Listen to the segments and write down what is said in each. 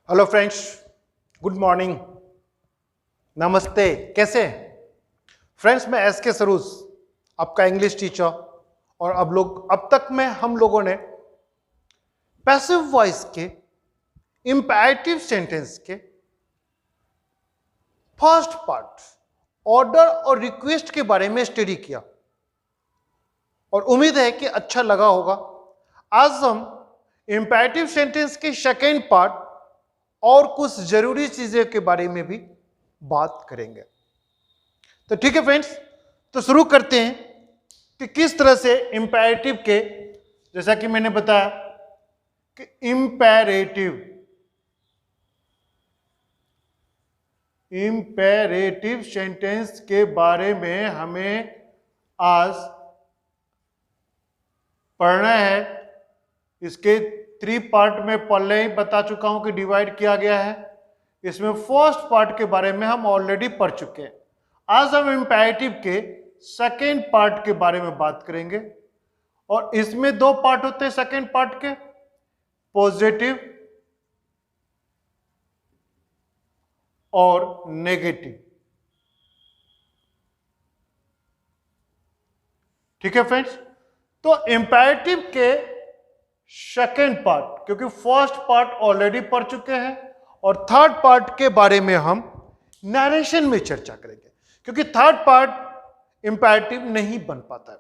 Hello friends, good morning, नमस्ते। कैसे हैं फ्रेंड्स? मैं एस के सरूज, आपका इंग्लिश टीचर। और अब तक में हम लोगों ने पैसिव वॉइस के इंपैरेटिव सेंटेंस के फर्स्ट पार्ट ऑर्डर और रिक्वेस्ट के बारे में स्टडी किया और उम्मीद है कि अच्छा लगा होगा। आज हम इंपैरेटिव सेंटेंस के सेकेंड पार्ट और कुछ जरूरी चीजें के बारे में भी बात करेंगे। तो ठीक है फ्रेंड्स, तो शुरू करते हैं कि किस तरह से इंपैरेटिव के, जैसा कि मैंने बताया कि इंपैरेटिव सेंटेंस के बारे में हमें आज पढ़ना है। इसके 3 पार्ट में पहले ही बता चुका हूं कि डिवाइड किया गया है। इसमें फर्स्ट पार्ट के बारे में हम ऑलरेडी पढ़ चुके हैं। आज हम इंपैरेटिव के सेकेंड पार्ट के बारे में बात करेंगे और इसमें 2 पार्ट होते हैं सेकेंड पार्ट के, पॉजिटिव और नेगेटिव। ठीक है फ्रेंड्स, तो इंपैरेटिव के सेकेंड पार्ट, क्योंकि फर्स्ट पार्ट ऑलरेडी पढ़ चुके हैं, और थर्ड पार्ट के बारे में हम नरेशन में चर्चा करेंगे, क्योंकि थर्ड पार्ट इंपैरेटिव नहीं बन पाता है।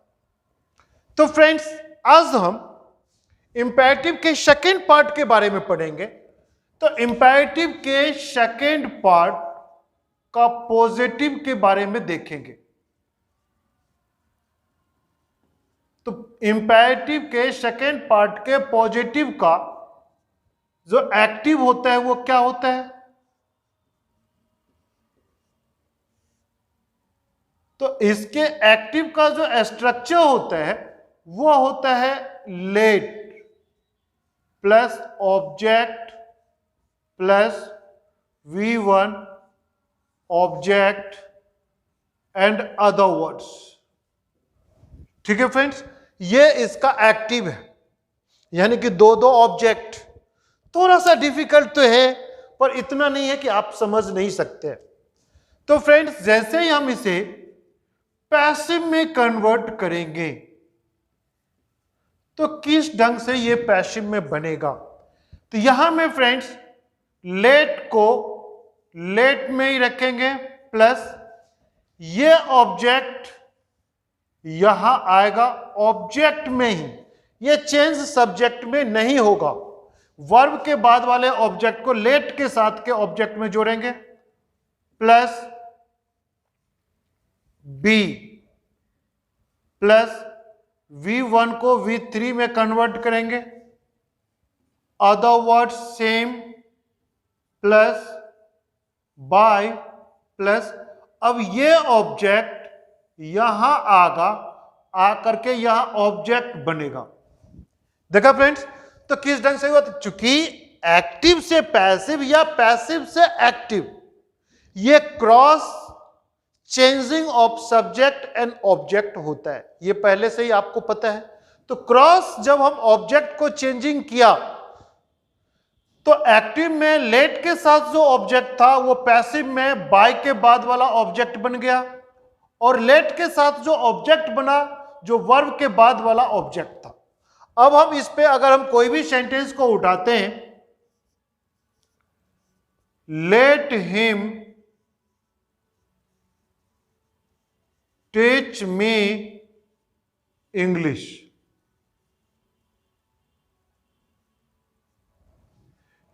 तो फ्रेंड्स, आज हम इंपैरेटिव के सेकेंड पार्ट के बारे में पढ़ेंगे। तो इंपैरेटिव के सेकेंड पार्ट का पॉजिटिव के बारे में देखेंगे। तो इंपैरेटिव के सेकेंड पार्ट के पॉजिटिव का जो एक्टिव होता है वो क्या होता है? तो इसके एक्टिव का जो स्ट्रक्चर होता है वो होता है late plus object plus V1 object and other words. ठीक है फ्रेंड्स, ये इसका एक्टिव है, यानी कि 2 ऑब्जेक्ट। थोड़ा सा डिफिकल्ट तो है, पर इतना नहीं है कि आप समझ नहीं सकते। तो फ्रेंड्स, जैसे ही हम इसे पैसिव में कन्वर्ट करेंगे तो किस ढंग से ये पैसिव में बनेगा? तो यहां में फ्रेंड्स लेट को लेट में ही रखेंगे, प्लस ये ऑब्जेक्ट यहां आएगा ऑब्जेक्ट में ही, ये चेंज सब्जेक्ट में नहीं होगा। वर्ब के बाद वाले ऑब्जेक्ट को लेट के साथ के ऑब्जेक्ट में जोड़ेंगे, प्लस बी प्लस V1 को V3 में कन्वर्ट करेंगे, other word same, plus by, plus अब ये ऑब्जेक्ट यहां आगा आकर के यहां ऑब्जेक्ट बनेगा। देखा फ्रेंड्स, तो किस ढंग से हुआ? चूंकि एक्टिव से पैसिव या पैसिव से एक्टिव, ये cross changing of subject and object होता है, ये पहले से ही आपको पता है। तो क्रॉस जब हम ऑब्जेक्ट को चेंजिंग किया तो एक्टिव में लेट के साथ जो ऑब्जेक्ट था वो पैसिव में बाय के बाद वाला ऑब्जेक्ट बन गया, और लेट के साथ जो ऑब्जेक्ट बना जो वर्ब के बाद वाला ऑब्जेक्ट था। अब हम इस पे अगर हम कोई भी सेंटेंस को उठाते हैं, let him teach me English.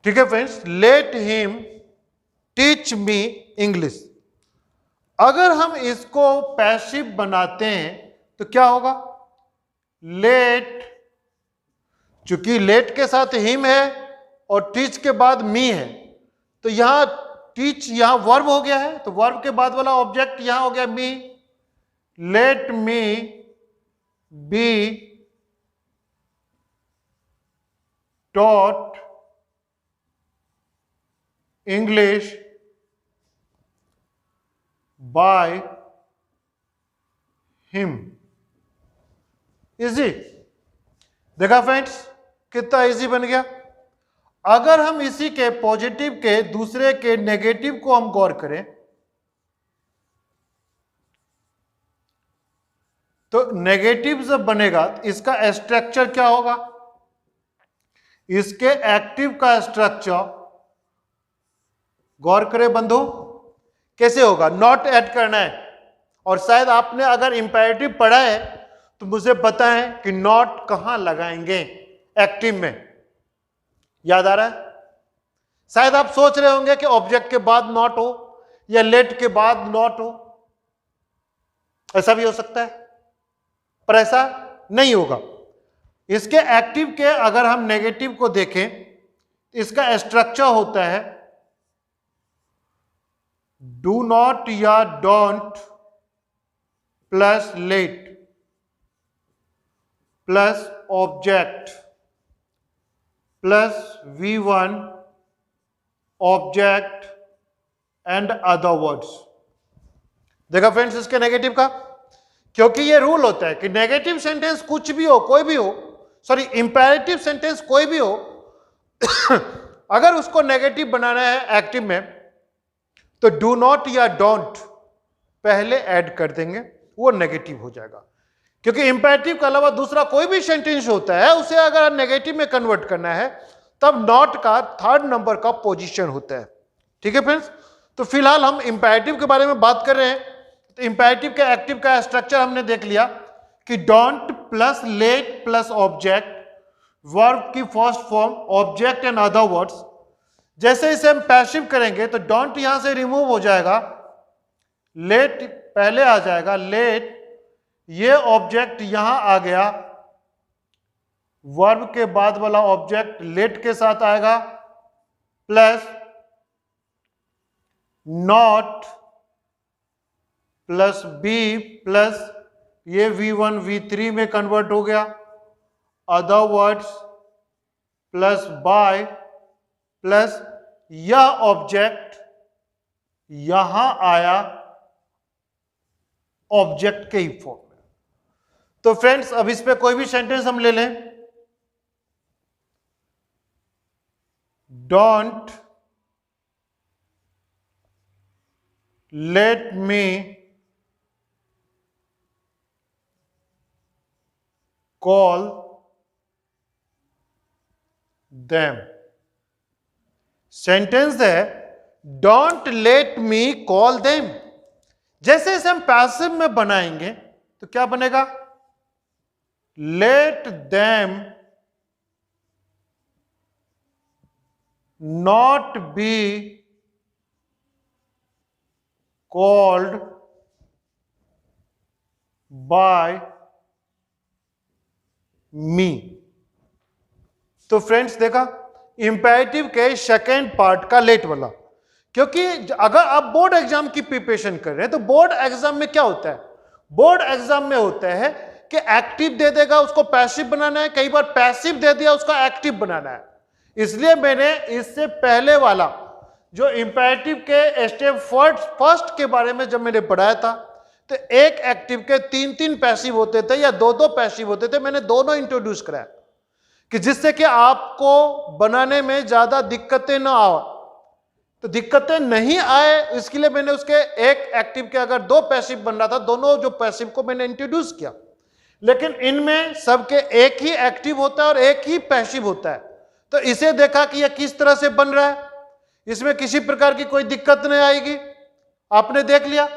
ठीक है friends, let him teach me English. अगर हम इसको पैसिव बनाते हैं तो क्या होगा? लेट, चूंकि लेट के साथ हिम है और टीच के बाद मी है, तो यहां टीच यहां वर्ब हो गया है, तो वर्ब के बाद वाला ऑब्जेक्ट यहां हो गया me. Let me be taught English by him. Easy. देखा फ्रेंड्स, कितना इजी बन गया। अगर हम इसी के पॉजिटिव के दूसरे के नेगेटिव को हम गौर करें तो नेगेटिव जब बनेगा इसका स्ट्रक्चर क्या होगा, इसके एक्टिव का स्ट्रक्चर गौर करें बंधु कैसे होगा, नॉट ऐड करना है। और शायद आपने अगर इंपेरेटिव पढ़ा है तो मुझे बताएं कि नॉट कहां लगाएंगे एक्टिव में, याद आ रहा है? शायद आप सोच रहे होंगे कि ऑब्जेक्ट के बाद नॉट हो या लेट के बाद नॉट हो, ऐसा भी हो सकता है, पर ऐसा नहीं होगा। इसके एक्टिव के अगर हम नेगेटिव को देखें, इसका स्ट्रक्चर होता है डू नॉट या don't plus let plus object plus V1 object and other words. देखा फ्रेंड्स इसके नेगेटिव का, क्योंकि ये रूल होता है कि नेगेटिव सेंटेंस कुछ भी हो, कोई भी हो, सॉरी इंपेरेटिव सेंटेंस कोई भी हो अगर उसको नेगेटिव बनाना है एक्टिव में तो डू नॉट या डोंट पहले ऐड कर देंगे, वो नेगेटिव हो जाएगा। क्योंकि इंपेरेटिव के अलावा दूसरा कोई भी सेंटेंस होता है उसे अगर नेगेटिव में कन्वर्ट करना है तब नॉट का थर्ड नंबर का पोजीशन होता है। ठीक है फ्रेंड्स, तो फिलहाल हम इंपेरेटिव के बारे में बात कर रहे हैं। तो इंपेरेटिव के एक्टिव का स्ट्रक्चर हमने देख लिया कि don't plus let plus object, verb की first form object and other words. जैसे इसे हम पैसिव करेंगे तो डोंट यहां से रिमूव हो जाएगा, लेट पहले आ जाएगा, लेट ये ऑब्जेक्ट यहां आ गया, वर्ब के बाद वाला ऑब्जेक्ट लेट के साथ आएगा, plus not plus be plus ये V1 V3 में कन्वर्ट हो गया, other words plus by plus यह ऑब्जेक्ट यहां आया ऑब्जेक्ट के ही फॉर्म में। तो फ्रेंड्स अब इस पे कोई भी सेंटेंस हम ले लें, don't let me call them. Sentence है don't let me call them. जैसे इसे हम पैसिव में बनाएंगे तो क्या बनेगा, let them not be called by me. तो फ्रेंड्स देखा इंपेरेटिव के सेकेंड पार्ट का लेट वाला, क्योंकि अगर आप बोर्ड एग्जाम की प्रिपरेशन कर रहे हैं तो बोर्ड एग्जाम में क्या होता है, बोर्ड एग्जाम में होता है कि एक्टिव दे देगा उसको पैसिव बनाना है, कई बार पैसिव दे दिया उसका एक्टिव बनाना है। इसलिए मैंने इससे पहले वाला जो इंपेरेटिव के स्टेप फर्स्ट के बारे में जब मैंने पढ़ाया था तो एक एक्टिव के 3-3 पैसिव होते थे या 2-2 पैसिव होते थे, मैंने दोनों इंट्रोड्यूस कराया कि जिससे कि आपको बनाने में ज्यादा दिक्कतें ना आए। तो दिक्कतें नहीं आए इसके लिए मैंने उसके एक एक्टिव के अगर 2 पैसिव बन रहा था, दोनों जो पैसिव को मैंने इंट्रोड्यूस किया। लेकिन इनमें सबके एक ही एक्टिव होता है और एक ही पैसिव होता है। तो इसे देखा कि यह किस तरह से बन रहा है, इसमें किसी प्रकार की कोई दिक्कत नहीं आएगी, आपने देख लिया।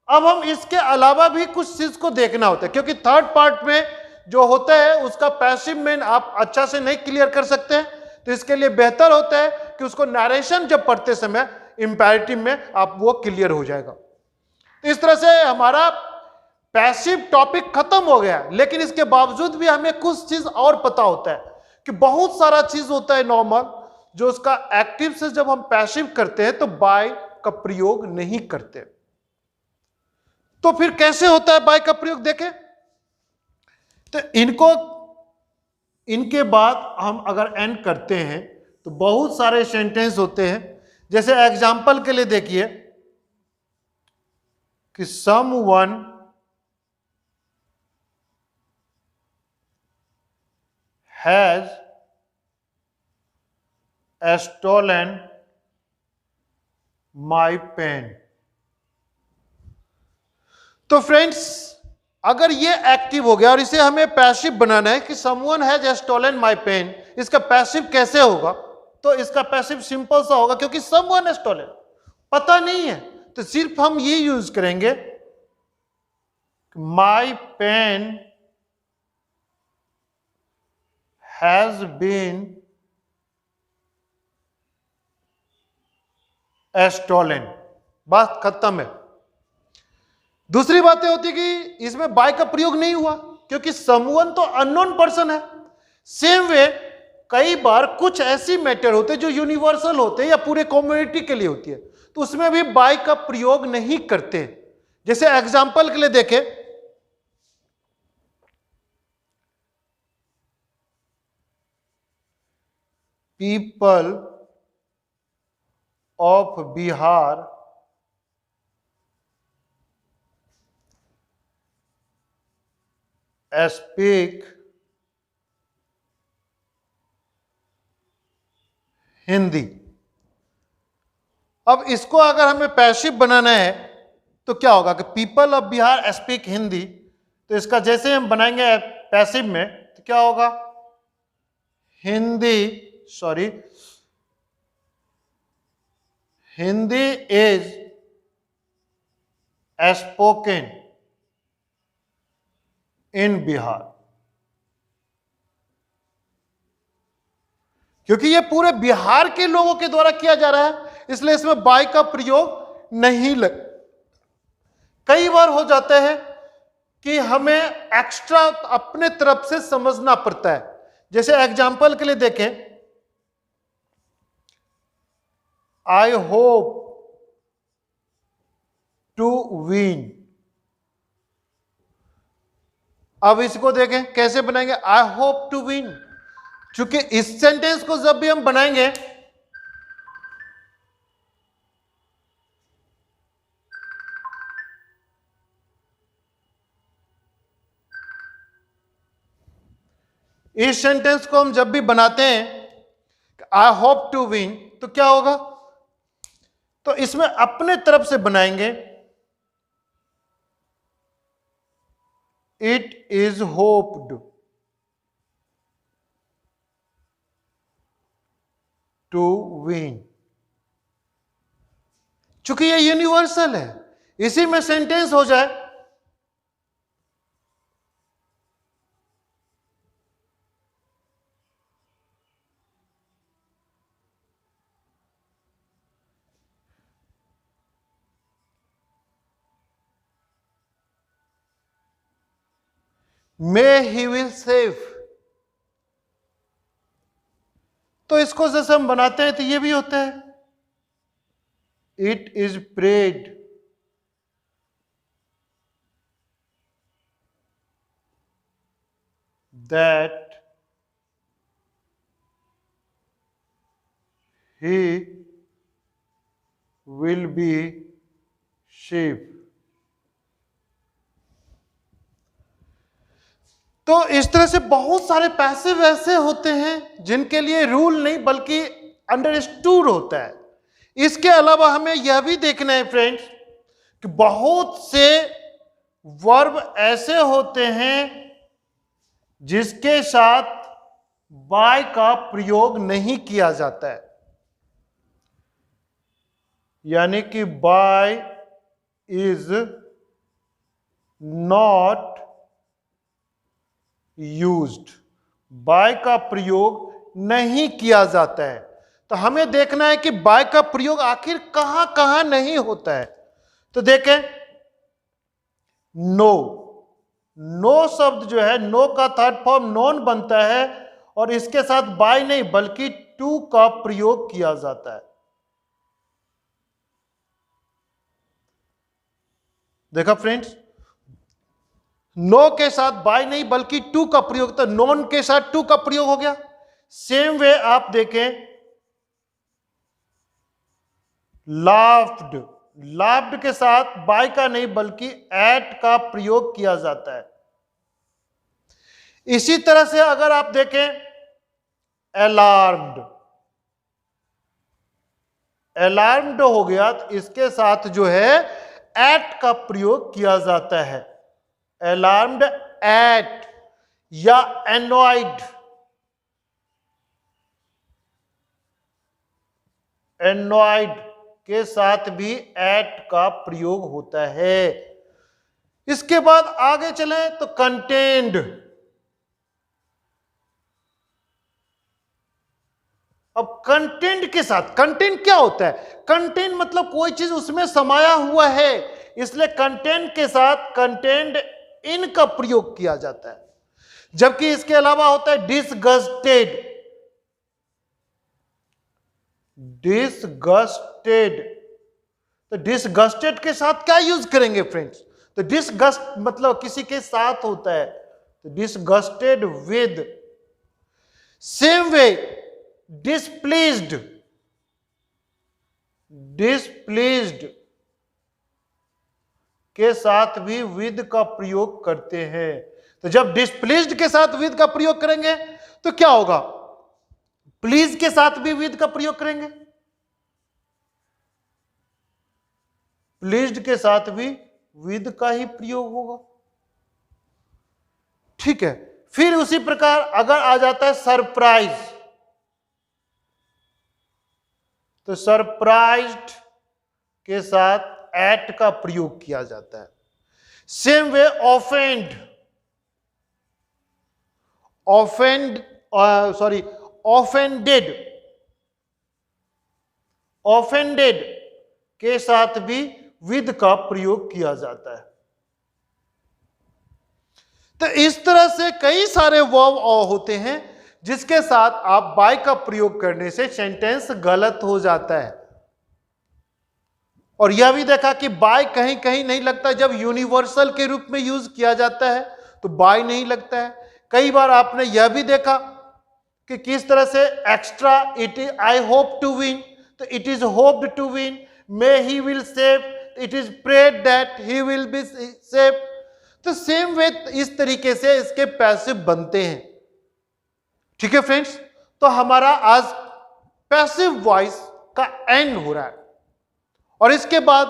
अब हम इसके अलावा भी कुछ चीज को देखना होता है, क्योंकि थर्ड पार्ट में जो होता है उसका पैसिव में आप अच्छा से नहीं क्लियर कर सकते हैं। तो इसके लिए बेहतर होता है कि उसको नरेशन जब पढ़ते समय इंपेरेटिव में आप वो क्लियर हो जाएगा। तो इस तरह से हमारा पैसिव टॉपिक खत्म हो गया। लेकिन इसके बावजूद भी हमें कुछ चीज और पता होता है कि बहुत सारा चीज होता है नॉर्मल जो उसका एक्टिव से जब हम पैसिव करते हैं तो बाय का प्रयोग नहीं करते। तो फिर कैसे होता है बाय का प्रयोग, देखें तो इनके बाद हम अगर एंड करते हैं तो बहुत सारे सेंटेंस होते हैं। जैसे एग्जाम्पल के लिए देखिए कि someone has stolen my pen। तो फ्रेंड्स, अगर ये एक्टिव हो गया और इसे हमें पैसिव बनाना है कि someone has stolen my pen, इसका पैसिव कैसे होगा? तो इसका पैसिव सिंपल सा होगा, क्योंकि समवन हैज स्टोलन पता नहीं है, तो सिर्फ हम ये यूज करेंगे, my pen has been stolen, बात खत्म है। दूसरी बात होती कि इसमें बाय का प्रयोग नहीं हुआ, क्योंकि समवन तो अननोन पर्सन है। सेम वे कई बार कुछ ऐसी मैटर होते जो यूनिवर्सल होते हैं या पूरे कम्युनिटी के लिए होती है, तो उसमें भी बाय का प्रयोग नहीं करते। जैसे एग्जांपल के लिए देखें, people of Bihar speak Hindi. अब इसको अगर हमें पैसिव बनाना है तो क्या होगा कि people of Bihar speak Hindi, तो इसका जैसे हम बनाएंगे पैसिव में तो क्या होगा, Hindi is spoken in Bihar. क्योंकि ये पूरे बिहार के लोगों के द्वारा किया जा रहा है, इसलिए इसमें बाय का प्रयोग नहीं लग। कई बार हो जाता है कि हमें एक्स्ट्रा अपने तरफ से समझना पड़ता है। जैसे एग्जांपल के लिए देखें, आई होप टू विन। अब इसको देखें कैसे बनाएंगे, आई होप टू विन। चूंकि इस सेंटेंस को जब भी हम बनाएंगे इस सेंटेंस को हम जब भी बनाते हैं आई होप टू विन, तो क्या होगा, तो इसमें अपने तरफ से बनाएंगे, it is hoped to win. चूंकि ये यूनिवर्सल है, इसी में सेंटेंस हो जाए। मे ही विल सेव, तो इसको जैसे हम बनाते हैं तो ये भी होता है, it is prayed that he will be save. तो इस तरह से बहुत सारे पैसिव ऐसे होते हैं जिनके लिए रूल नहीं बल्कि अंडरस्टूड होता है। इसके अलावा हमें यह भी देखना है फ्रेंड्स कि बहुत से वर्ब ऐसे होते हैं जिसके साथ बाय का प्रयोग नहीं किया जाता है, यानी कि by is not used, by का प्रयोग नहीं किया जाता है। तो हमें देखना है कि बाय का प्रयोग आखिर कहां कहां नहीं होता है। तो देखें, नो, नो शब्द जो है, नो का थर्ड फॉर्म नॉन बनता है और इसके साथ बाय नहीं बल्कि टू का प्रयोग किया जाता है। देखा फ्रेंड्स, नो के साथ बाय नहीं बल्कि टू का प्रयोग, तो नॉन के साथ टू का प्रयोग हो गया। सेम वे आप देखें, लाफ्ड, लाफ्ड के साथ बाय का नहीं बल्कि एट का प्रयोग किया जाता है। इसी तरह से अगर आप देखें, अलार्म्ड, अलार्म्ड हो गया तो इसके साथ जो है एट का प्रयोग किया जाता है। अलार्म्ड एट या एनॉयड, एनॉयड के साथ भी एट का प्रयोग होता है। इसके बाद आगे चलें तो कंटेंड। अब कंटेंट के साथ, कंटेंट क्या होता है? कंटेंट मतलब कोई चीज उसमें समाया हुआ है, इसलिए कंटेंट के साथ कंटेंट इन का प्रयोग किया जाता है। जबकि इसके अलावा होता है डिसगस्टेड, डिसगस्टेड। तो डिसगस्टेड के साथ क्या यूज करेंगे फ्रेंड्स? तो डिसगस्ट मतलब किसी के साथ होता है, तो डिसगस्टेड विद। सेम वे डिसप्लीज्ड, डिसप्लीज्ड के साथ भी विद का प्रयोग करते हैं। तो जब डिसप्लीज्ड के साथ विद का प्रयोग करेंगे तो क्या होगा? प्लीज के साथ भी विद का प्रयोग करेंगे, प्लीज्ड के साथ भी विद का ही प्रयोग होगा। ठीक है, फिर उसी प्रकार अगर आ जाता है सरप्राइज, तो सरप्राइज्ड के साथ एट का प्रयोग किया जाता है। Same way offend, offended, offended के साथ भी विद का प्रयोग किया जाता है। तो इस तरह से कई सारे वर्ब होते हैं जिसके साथ आप बाय का प्रयोग करने से सेंटेंस गलत हो जाता है। और यह भी देखा कि बाय कहीं कहीं नहीं लगता, जब यूनिवर्सल के रूप में यूज किया जाता है तो बाय नहीं लगता है। कई बार आपने यह भी देखा कि किस तरह से extra, it is I hope to win, तो it is hoped to win, may he will save, it is prayed that he will be save. तो सेम वे इस तरीके से इसके पैसिव बनते हैं। ठीक है फ्रेंड्स, तो हमारा आज पैसिव वॉइस का एंड हो रहा है। और इसके बाद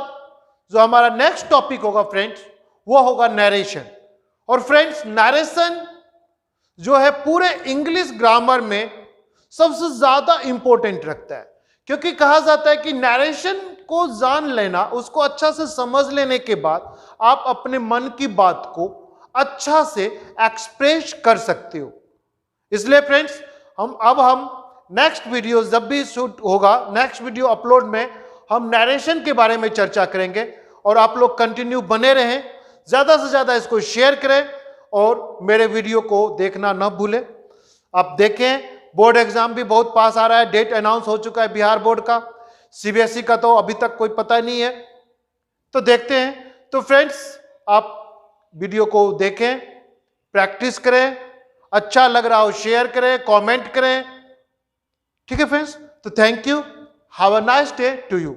जो हमारा नेक्स्ट टॉपिक होगा फ्रेंड्स, वो होगा नरेशन। और फ्रेंड्स नरेशन जो है पूरे इंग्लिश ग्रामर में सबसे ज्यादा इंपॉर्टेंट रखता है, क्योंकि कहा जाता है कि नरेशन को जान लेना, उसको अच्छा से समझ लेने के बाद आप अपने मन की बात को अच्छा से एक्सप्रेस कर सकते हो। इसलिए फ्रेंड्स हम नेक्स्ट वीडियो जब भी शूट होगा, नेक्स्ट वीडियो अपलोड में हम नरेशन के बारे में चर्चा करेंगे। और आप लोग कंटिन्यू बने रहें, ज्यादा से ज्यादा इसको शेयर करें और मेरे वीडियो को देखना न भूलें। आप देखें, बोर्ड एग्जाम भी बहुत पास आ रहा है, डेट अनाउंस हो चुका है बिहार बोर्ड का, सीबीएसई का तो अभी तक कोई पता नहीं है, तो देखते हैं। तो फ्रेंड्स आप वीडियो को देखें, प्रैक्टिस करें, अच्छा लग रहा हो शेयर करें, कमेंट करें। ठीक है फ्रेंड्स, तो thank you, have a nice day to you.